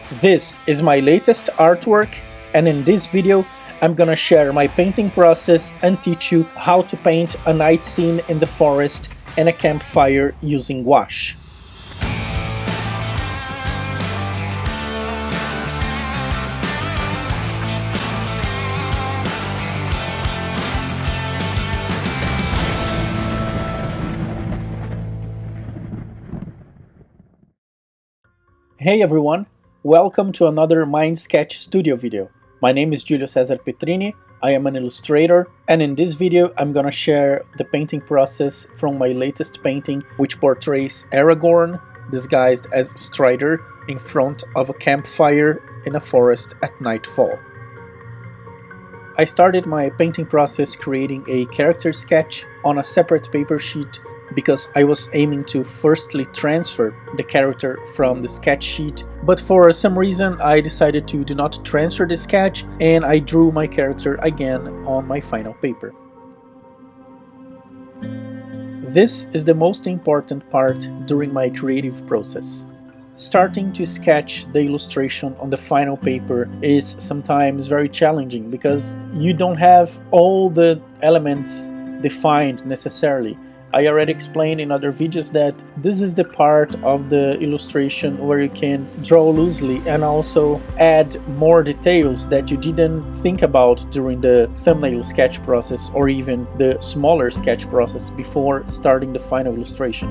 This is my latest artwork, and in this video I'm gonna share my painting process and teach you how to paint a night scene in the forest and a campfire using gouache. Hey everyone, welcome to another MindSketch Studio video. My name is 𝗔𝗵𝗲 I am an illustrator, and in this video I'm gonna share the painting process from my latest painting, which portrays Aragorn disguised as Strider in front of a campfire in a forest at nightfall. I started my painting process creating a character sketch on a separate paper sheet because I was aiming to firstly transfer the character from the sketch sheet, but for some reason I decided to do not transfer the sketch and I drew my character again on my final paper. This is the most important part during my creative process. Starting to sketch the illustration on the final paper is sometimes very challenging because you don't have all the elements defined necessarily. I already explained in other videos that this is the part of the illustration where you can draw loosely and also add more details that you didn't think about during the thumbnail sketch process or even the smaller sketch process before starting the final illustration.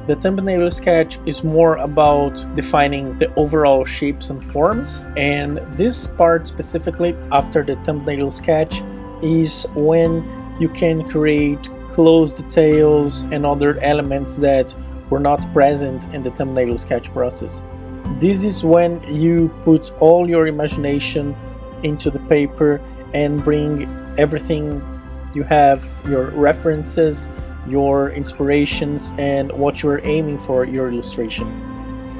The thumbnail sketch is more about defining the overall shapes and forms, and this part specifically after the thumbnail sketch is when you can create close details and other elements that were not present in the thumbnail sketch process. This is when you put all your imagination into the paper and bring everything you have, your references, your inspirations, and what you're aiming for your illustration.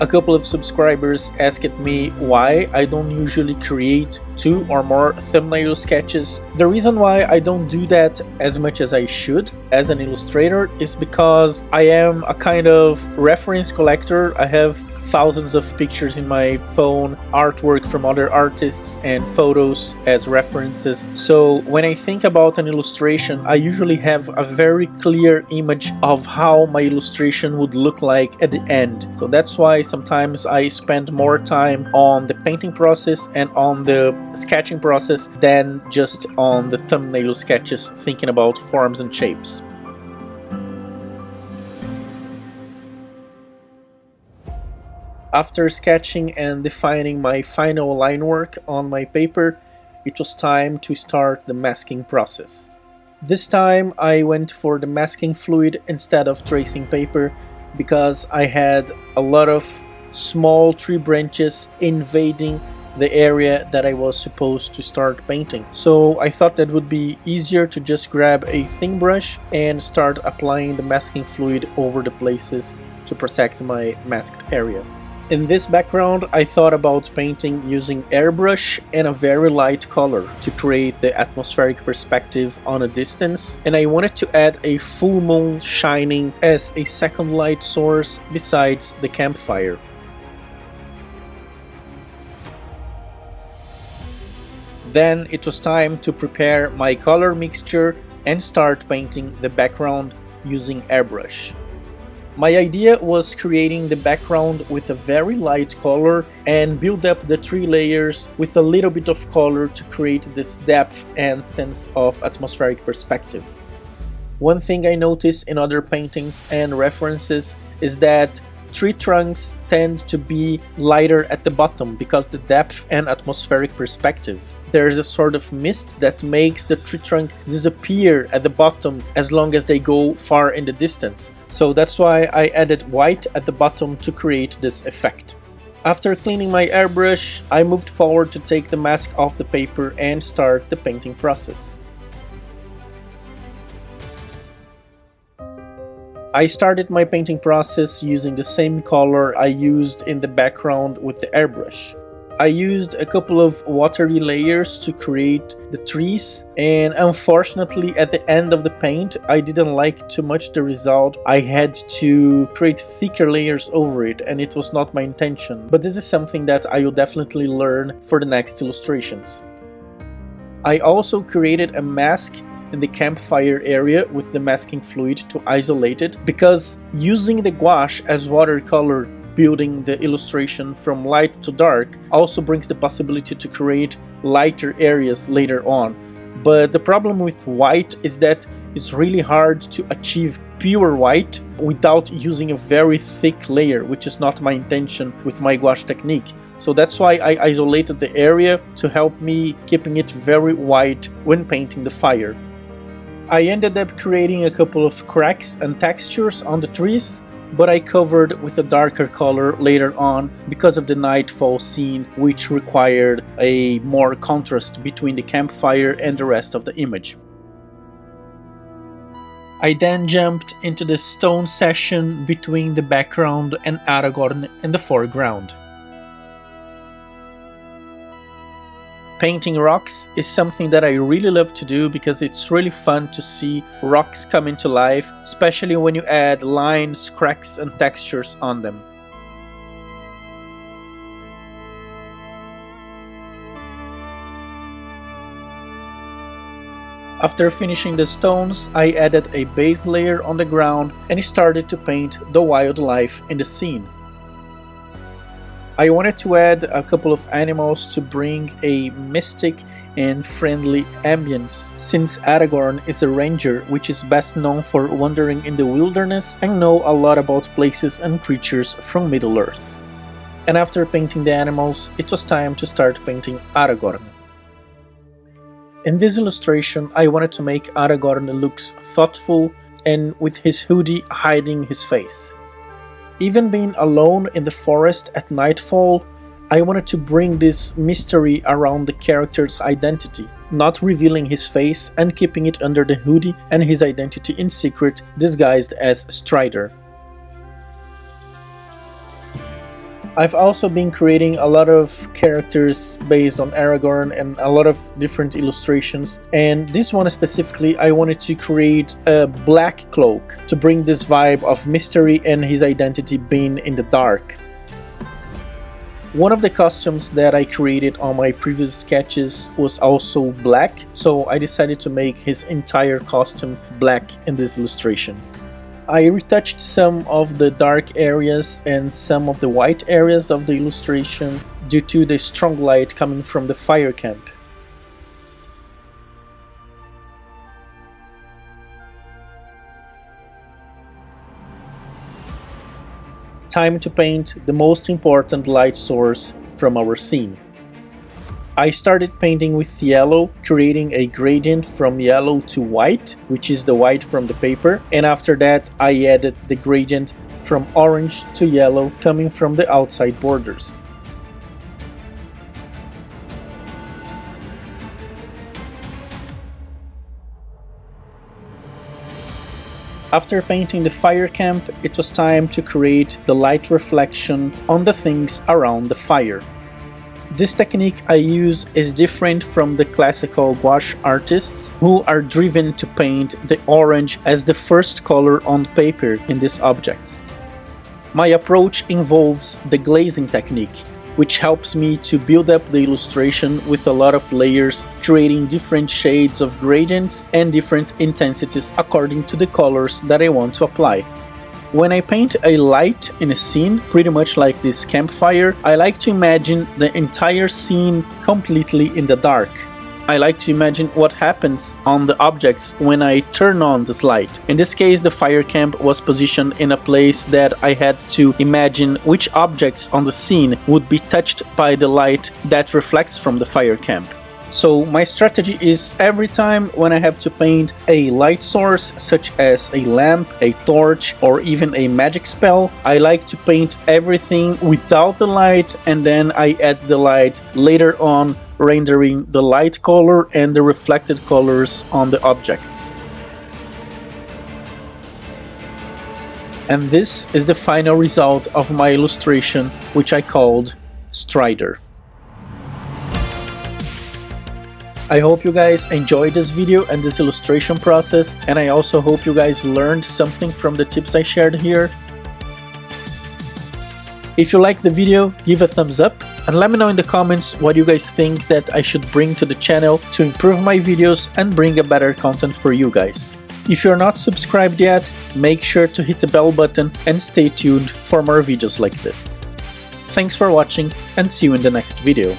A couple of subscribers asked me why I don't usually create 2 or more thumbnail sketches. The reason why I don't do that as much as I should as an illustrator is because I am a kind of reference collector. I have thousands of pictures in my phone, artwork from other artists and photos as references. So when I think about an illustration, I usually have a very clear image of how my illustration would look like at the end. So that's why sometimes I spend more time on the painting process and on the sketching process than just on the thumbnail sketches, thinking about forms and shapes. After sketching and defining my final line work on my paper, it was time to start the masking process. This time I went for the masking fluid instead of tracing paper because I had a lot of small tree branches invading the area that I was supposed to start painting. So I thought that would be easier to just grab a thin brush and start applying the masking fluid over the places to protect my masked area. In this background, I thought about painting using airbrush and a very light color to create the atmospheric perspective on a distance, and I wanted to add a full moon shining as a second light source besides the campfire. Then it was time to prepare my color mixture and start painting the background using airbrush. My idea was creating the background with a very light color and build up the 3 layers with a little bit of color to create this depth and sense of atmospheric perspective. One thing I noticed in other paintings and references is that tree trunks tend to be lighter at the bottom because the depth and atmospheric perspective. There is a sort of mist that makes the tree trunk disappear at the bottom as long as they go far in the distance. So that's why I added white at the bottom to create this effect. After cleaning my airbrush, I moved forward to take the mask off the paper and start the painting process. I started my painting process using the same color I used in the background with the airbrush. I used a couple of watery layers to create the trees, and unfortunately at the end of the paint I didn't like too much the result. I had to create thicker layers over it, and it was not my intention, but this is something that I will definitely learn for the next illustrations. I also created a mask in the campfire area with the masking fluid to isolate it, because using the gouache as watercolor building the illustration from light to dark also brings the possibility to create lighter areas later on. But the problem with white is that it's really hard to achieve pure white without using a very thick layer, which is not my intention with my gouache technique. So that's why I isolated the area to help me keeping it very white when painting the fire. I ended up creating a couple of cracks and textures on the trees, but I covered with a darker color later on because of the nightfall scene, which required a more contrast between the campfire and the rest of the image. I then jumped into the stone session between the background and Aragorn in the foreground. Painting rocks is something that I really love to do because it's really fun to see rocks come into life, especially when you add lines, cracks and textures on them. After finishing the stones, I added a base layer on the ground and started to paint the wildlife in the scene. I wanted to add a couple of animals to bring a mystic and friendly ambience, since Aragorn is a ranger which is best known for wandering in the wilderness and know a lot about places and creatures from Middle-earth. And after painting the animals, it was time to start painting Aragorn. In this illustration, I wanted to make Aragorn look thoughtful and with his hoodie hiding his face. Even being alone in the forest at nightfall, I wanted to bring this mystery around the character's identity, not revealing his face and keeping it under the hoodie and his identity in secret, disguised as Strider. I've also been creating a lot of characters based on Aragorn and a lot of different illustrations, and this one specifically I wanted to create a black cloak to bring this vibe of mystery and his identity being in the dark. One of the costumes that I created on my previous sketches was also black, so I decided to make his entire costume black in this illustration. I retouched some of the dark areas and some of the white areas of the illustration due to the strong light coming from the fire camp. Time to paint the most important light source from our scene. I started painting with yellow, creating a gradient from yellow to white, which is the white from the paper, and after that I added the gradient from orange to yellow coming from the outside borders. After painting the fire camp, it was time to create the light reflection on the things around the fire. This technique I use is different from the classical gouache artists who are driven to paint the orange as the first color on paper in these objects. My approach involves the glazing technique, which helps me to build up the illustration with a lot of layers, creating different shades of gradients and different intensities according to the colors that I want to apply. When I paint a light in a scene, pretty much like this campfire, I like to imagine the entire scene completely in the dark. I like to imagine what happens on the objects when I turn on this light. In this case, the fire camp was positioned in a place that I had to imagine which objects on the scene would be touched by the light that reflects from the fire camp. So my strategy is every time when I have to paint a light source such as a lamp, a torch, or even a magic spell, I like to paint everything without the light and then I add the light later on, rendering the light color and the reflected colors on the objects. And this is the final result of my illustration, which I called Strider. I hope you guys enjoyed this video and this illustration process, and I also hope you guys learned something from the tips I shared here. If you liked the video, give a thumbs up and let me know in the comments what you guys think that I should bring to the channel to improve my videos and bring a better content for you guys. If you're not subscribed yet, make sure to hit the bell button and stay tuned for more videos like this. Thanks for watching and see you in the next video.